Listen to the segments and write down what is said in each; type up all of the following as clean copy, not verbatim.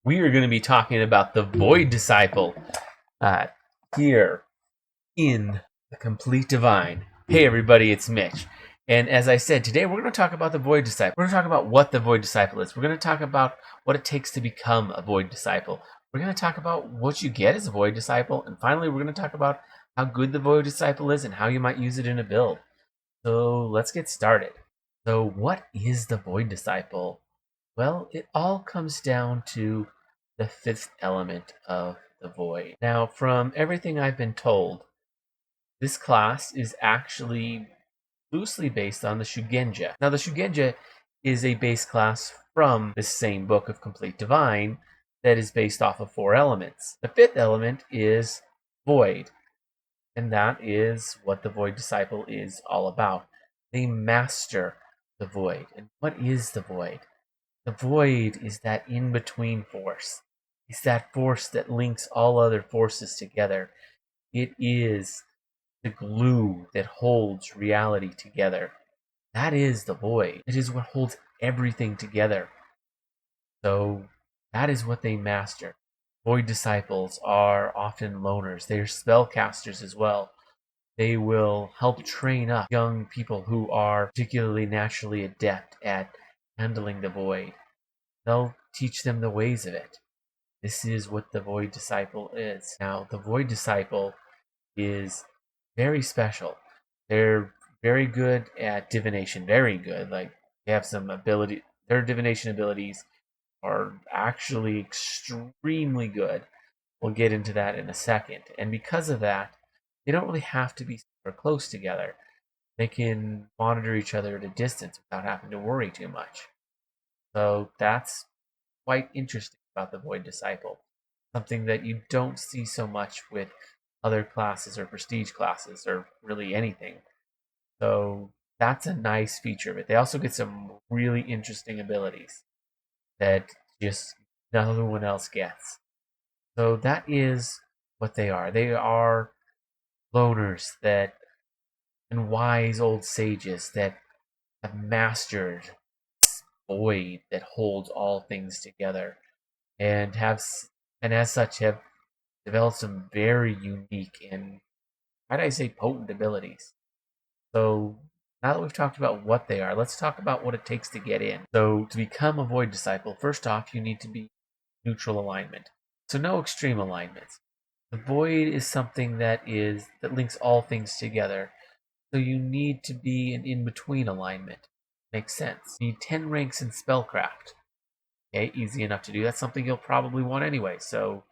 We are going to be talking about the Void Disciple uh, here in the Complete Divine. Hey, everybody, it's Mitch. And as I said, today we're going to talk about the Void Disciple. We're going to talk about what the Void Disciple is. We're going to talk about what it takes to become a Void Disciple. We're going to talk about what you get as a Void Disciple. And finally, we're going to talk about how good the Void Disciple is and how you might use it in a build. So let's get started. So, what is the Void Disciple? Well, it all comes down to the fifth element of the void. Now, from everything I've been told, this class is actually loosely based on the Shugenja. Now, the Shugenja is a base class from this same book of Complete Divine that is based off of four elements. The fifth element is void, and that is what the Void Disciple is all about. They master the void. And what is the void? The void is that in-between force. It's that force that links all other forces together. It is the glue that holds reality together. That is the void. It is what holds everything together. So that is what they master. Void disciples are often loners. They are spellcasters as well. They will help train up young people who are particularly naturally adept at handling the void. They'll teach them the ways of it. This is what the Void Disciple is. Now, the Void Disciple is very special. They're very good at divination, very good. Like, they have some ability, their divination abilities are actually extremely good. We'll get into that in a second. And because of that, they don't really have to be super close together. They can monitor each other at a distance without having to worry too much. So that's quite interesting about the Void Disciple. Something that you don't see so much with other classes or prestige classes or really anything. So that's a nice feature of it. They also get some really interesting abilities that just no one else gets. So that is what they are. They are loners that and wise old sages that have mastered this void that holds all things together and have and as such have developed some very unique and might I say potent abilities. So now that we've talked about what they are, let's talk about what it takes to get in. So to become a Void Disciple, first off, you need to be neutral alignment. So no extreme alignments. The Void is something that links all things together. So you need to be an in-between alignment. Makes sense. You need 10 ranks in Spellcraft. Okay, easy enough to do. That's something you'll probably want anyway, so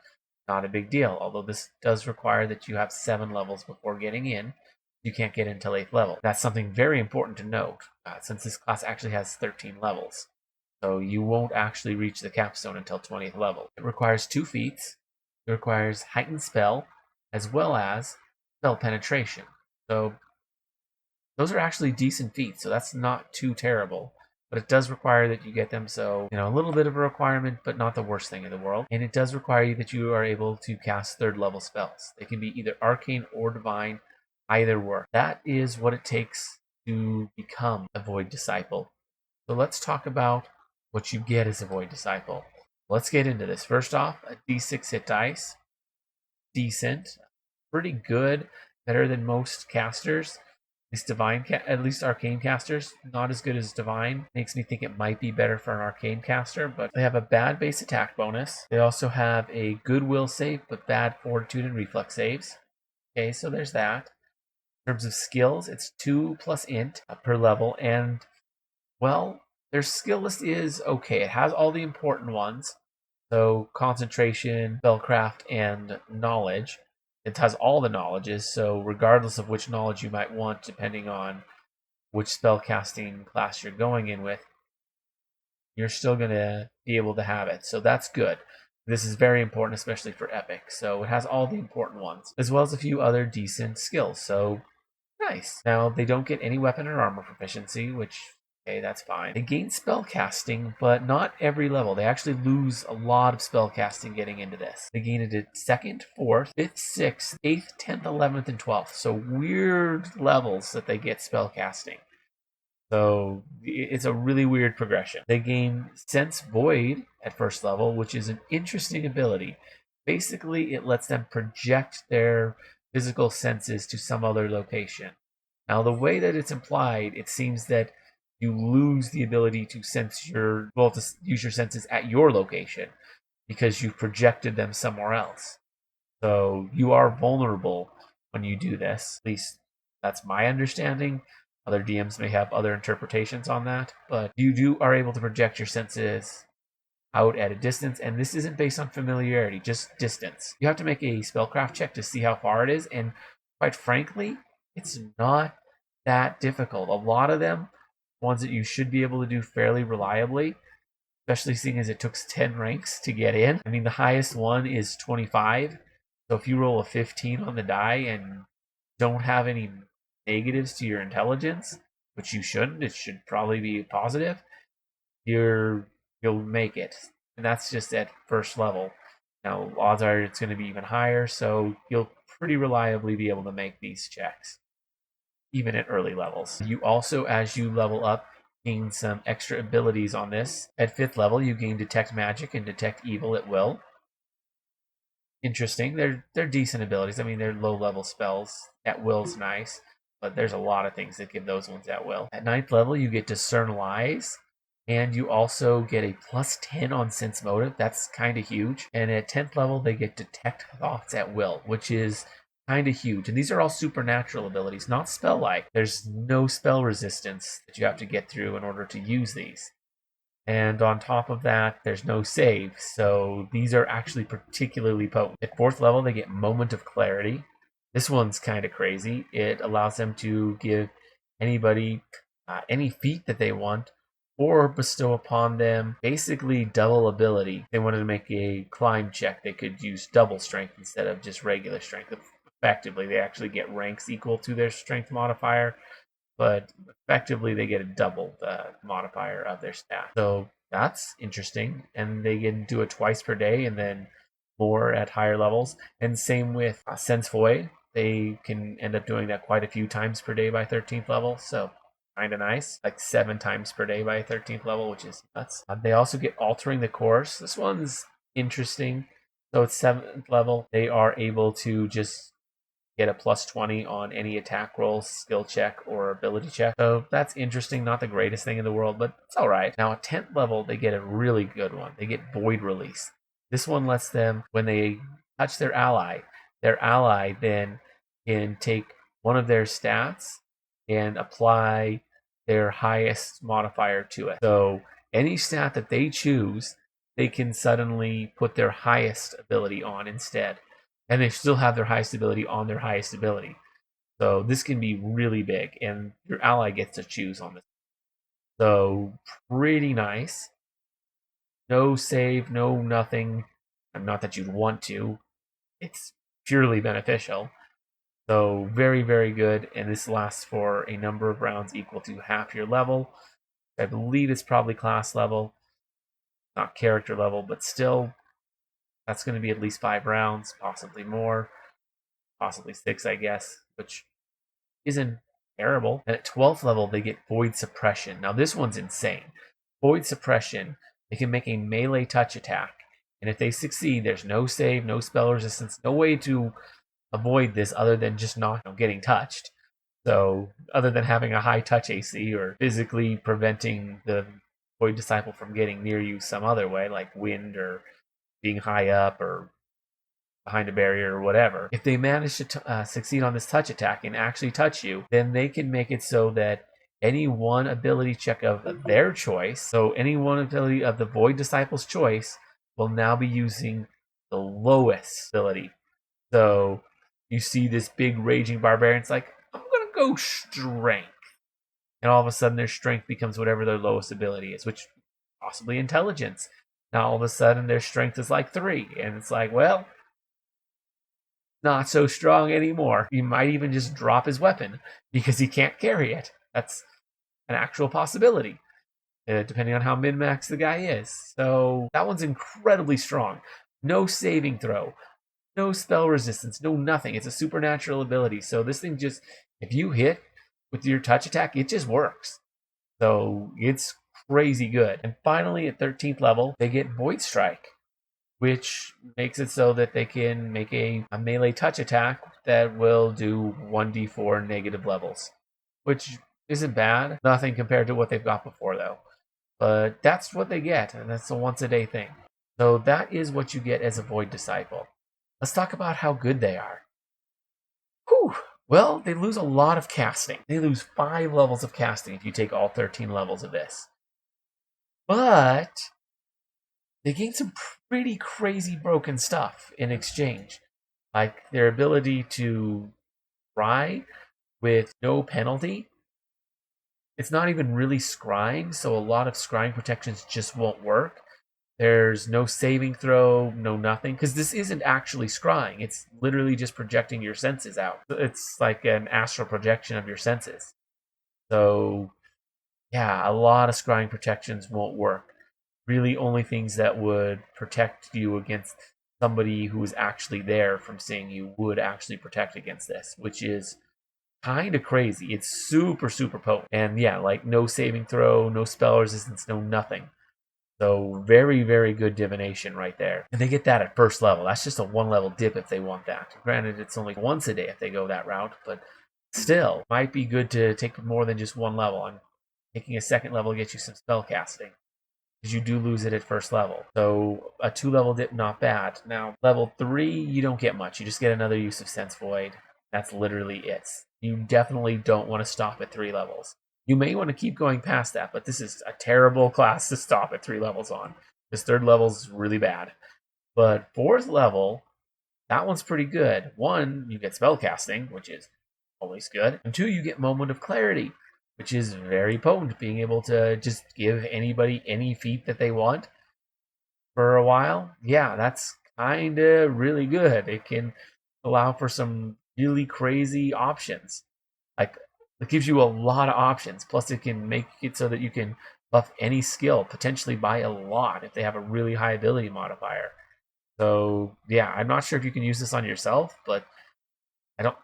not a big deal. Although this does require that you have 7 levels before getting in. You can't get until 8th level. That's something very important to note, since this class actually has 13 levels. So you won't actually reach the capstone until 20th level. It requires 2 feats. It requires heightened spell, as well as spell penetration. So those are actually decent feats, so that's not too terrible. But it does require that you get them, so a little bit of a requirement, but not the worst thing in the world. And it does require that you are able to cast third level spells. They can be either arcane or divine, either work. That is what it takes to become a Void Disciple. So let's talk about what you get as a Void Disciple. Let's get into this. First off, a d6 hit dice. Decent, pretty good, better than most casters. At least arcane casters, not as good as divine. Makes me think it might be better for an arcane caster, but they have a bad base attack bonus. They also have a goodwill save, but bad fortitude and reflex saves. Okay, so there's that. In terms of skills, it's 2 plus int per level, and well, their skill list is okay. It has all the important ones. So concentration, spellcraft, and knowledge. It has all the knowledges, so regardless of which knowledge you might want, depending on which spellcasting class you're going in with, you're still going to be able to have it. So that's good. This is very important, especially for Epic. So it has all the important ones, as well as a few other decent skills. So nice. Now, they don't get any weapon or armor proficiency, which, okay, that's fine. They gain spellcasting, but not every level. They actually lose a lot of spellcasting getting into this. They gain it at 2nd, 4th, 5th, 6th, 8th, 10th, 11th, and 12th. So weird levels that they get spellcasting. So it's a really weird progression. They gain Sense Void at first level, which is an interesting ability. Basically, it lets them project their physical senses to some other location. Now, the way that it's implied, it seems that you lose the ability to to use your senses at your location because you've projected them somewhere else. So you are vulnerable when you do this. At least that's my understanding. Other DMs may have other interpretations on that, but you are able to project your senses out at a distance, and this isn't based on familiarity, just distance. You have to make a spellcraft check to see how far it is, and quite frankly, it's not that difficult. A lot of them, ones that you should be able to do fairly reliably, especially seeing as it took 10 ranks to get in. I mean, the highest one is 25. So if you roll a 15 on the die and don't have any negatives to your intelligence, which you shouldn't, it should probably be positive, you'll make it. And that's just at first level. Now, odds are it's going to be even higher, so you'll pretty reliably be able to make these checks, even at early levels. You also, as you level up, gain some extra abilities on this. At 5th level, you gain Detect Magic and Detect Evil at will. Interesting. They're decent abilities. I mean, they're low level spells. At will's nice, but there's a lot of things that give those ones at will. At 9th level, you get Discern Lies, and you also get a plus 10 on Sense Motive. That's kind of huge. And at 10th level, they get Detect Thoughts at will, which is kind of huge. And these are all supernatural abilities, not spell-like. There's no spell resistance that you have to get through in order to use these. And on top of that, there's no save. So these are actually particularly potent. At 4th level, they get Moment of Clarity. This one's kind of crazy. It allows them to give anybody any feat that they want or bestow upon them basically double ability. If they wanted to make a climb check, they could use double strength instead of just regular strength. Effectively, they actually get ranks equal to their strength modifier, but effectively they get a double the modifier of their stat. So that's interesting. And they can do it twice per day and then more at higher levels. And same with Sense Void. They can end up doing that quite a few times per day by 13th level. So kind of nice. Like 7 times per day by 13th level, which is nuts. They also get Altering the Course. This one's interesting. So at 7th level, they are able to just get a plus 20 on any attack roll, skill check, or ability check. So that's interesting. Not the greatest thing in the world, but it's all right. Now, at 10th level, they get a really good one. They get Void Release. This one lets them, when they touch their ally then can take one of their stats and apply their highest modifier to it. So any stat that they choose, they can suddenly put their highest ability on instead, and they still have their highest ability on their highest ability. So this can be really big, and your ally gets to choose on this. So pretty nice. No save, no nothing. Not that you'd want to. It's purely beneficial. So very, very good. And this lasts for a number of rounds equal to half your level. I believe it's probably class level, not character level, but still, that's going to be at least 5 rounds, possibly more, possibly 6, I guess, which isn't terrible. And at 12th level, they get Void Suppression. Now, this one's insane. Void Suppression, they can make a melee touch attack. And if they succeed, there's no save, no spell resistance, no way to avoid this other than just not getting touched. So, other than having a high touch AC or physically preventing the Void Disciple from getting near you some other way, like wind or being high up or behind a barrier or whatever. If they manage to succeed on this touch attack and actually touch you, then they can make it so that any one ability check of their choice, so any one ability of the Void Disciple's choice, will now be using the lowest ability. So you see this big raging barbarian, it's like, I'm gonna go strength. And all of a sudden their strength becomes whatever their lowest ability is, which possibly intelligence. Now all of a sudden their strength is like 3. And it's like, well, not so strong anymore. He might even just drop his weapon because he can't carry it. That's an actual possibility, depending on how min-max the guy is. So that one's incredibly strong. No saving throw, no spell resistance, no nothing. It's a supernatural ability. So this thing just, if you hit with your touch attack, it just works. So it's crazy good. And finally, at 13th level, they get Void Strike, which makes it so that they can make a melee touch attack that will do 1d4 negative levels, which isn't bad. Nothing compared to what they've got before, though. But that's what they get, and that's a once a day thing. So that is what you get as a Void Disciple. Let's talk about how good they are. Whew. Well, they lose a lot of casting. They lose 5 levels of casting if you take all 13 levels of this. But they gain some pretty crazy broken stuff in exchange. Like their ability to scry with no penalty. It's not even really scrying, so a lot of scrying protections just won't work. There's no saving throw, no nothing, because this isn't actually scrying. It's literally just projecting your senses out. It's like an astral projection of your senses. So, yeah, a lot of scrying protections won't work. Really, only things that would protect you against somebody who is actually there from seeing you would actually protect against this, which is kind of crazy. It's super, super potent. And yeah, like no saving throw, no spell resistance, no nothing. So very, very good divination right there. And they get that at first level. That's just a 1 level dip if they want that. Granted, it's only once a day if they go that route, but still, might be good to take more than just 1 level. And taking a second level gets you some spell casting, because you do lose it at first level. So a 2 level dip, not bad. Now, level 3, you don't get much. You just get another use of Sense Void. That's literally it. You definitely don't want to stop at 3 levels. You may want to keep going past that, but this is a terrible class to stop at 3 levels on. This third level is really bad. But fourth level, that one's pretty good. 1, you get spell casting, which is always good. And 2, you get Moment of Clarity, which is very potent, being able to just give anybody any feat that they want for a while. Yeah, that's kind of really good. It can allow for some really crazy options. Like, it gives you a lot of options. Plus, it can make it so that you can buff any skill potentially by a lot if they have a really high ability modifier. So yeah, I'm not sure if you can use this on yourself, but I don't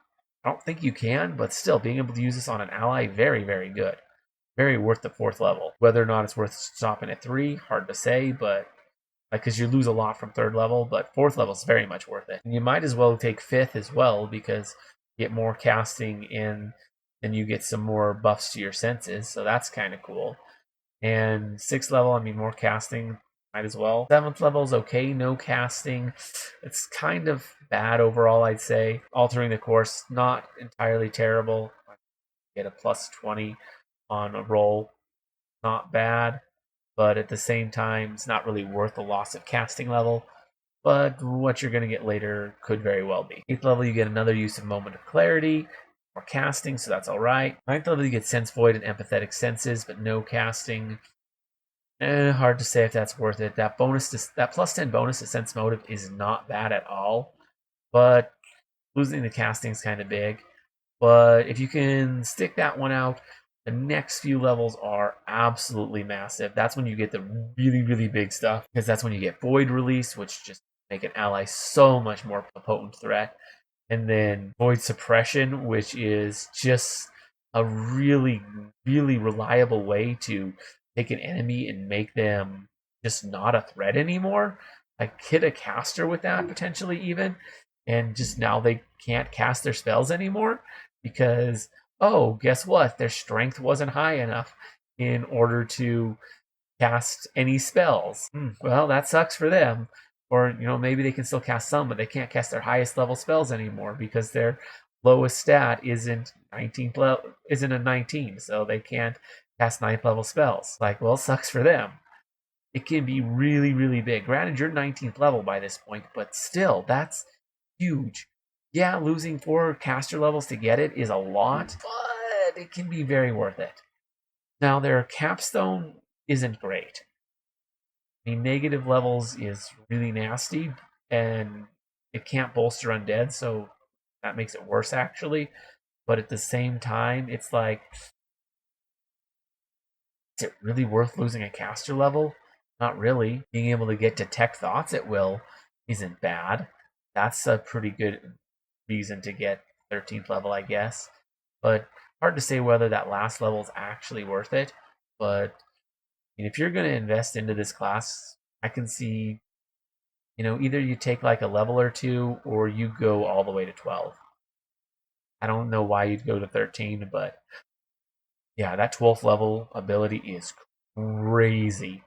I don't think you can, but still being able to use this on an ally, very, very good. Very worth the 4th level. Whether or not it's worth stopping at 3, hard to say, but because you lose a lot from 3rd level, but 4th level is very much worth it. And you might as well take 5th as well, because you get more casting in and you get some more buffs to your senses, so that's kind of cool. And 6th level, I mean, more casting, might as well. 7th level is okay, no casting. It's kind of bad overall, I'd say. Altering the course, not entirely terrible. Get a plus 20 on a roll, not bad, but at the same time, it's not really worth the loss of casting level. But what you're going to get later could very well be. 8th level, you get another use of Moment of Clarity, or casting, so that's alright. 9th level, you get Sense Void and Empathetic Senses, but no casting. Hard to say if that's worth it. That plus 10 bonus to Sense Motive is not bad at all, but losing the casting is kind of big. But if you can stick that one out, the next few levels are absolutely massive. That's when you get the really, really big stuff, because that's when you get Void Release, which just make an ally so much more potent threat. And then Void Suppression, which is just a really, really reliable way to take an enemy and make them just not a threat anymore. Like hit a caster with that potentially even, and just now they can't cast their spells anymore because, oh, guess what? Their strength wasn't high enough in order to cast any spells. Well, that sucks for them. Or, maybe they can still cast some, but they can't cast their highest level spells anymore because their lowest stat isn't a 19, so they can't cast 9th level spells. Like, well, sucks for them. It can be really, really big. Granted, you're 19th level by this point, but still, that's huge. Yeah, losing 4 caster levels to get it is a lot, but it can be very worth it. Now, their capstone isn't great. I mean, negative levels is really nasty, and it can't bolster undead, so that makes it worse, actually. But at the same time, it's like, is it really worth losing a caster level? Not really. Being able to get Detect Thoughts at will isn't bad. That's a pretty good reason to get 13th level, I guess. But hard to say whether that last level is actually worth it. but if you're going to invest into this class, I can see, either you take like a level or two, or you go all the way to 12. I don't know why you'd go to 13, but yeah, that 12th level ability is crazy.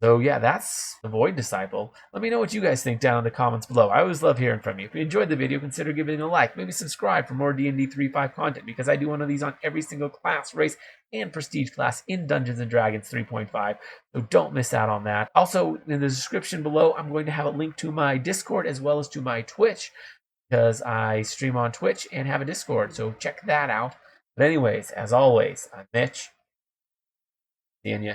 So yeah, that's the Void Disciple. Let me know what you guys think down in the comments below. I always love hearing from you. If you enjoyed the video, consider giving it a like. Maybe subscribe for more D&D 3.5 content, because I do one of these on every single class, race, and prestige class in Dungeons & Dragons 3.5. So don't miss out on that. Also, in the description below, I'm going to have a link to my Discord as well as to my Twitch, because I stream on Twitch and have a Discord. So check that out. But anyways, as always, I'm Mitch. Seeing ya.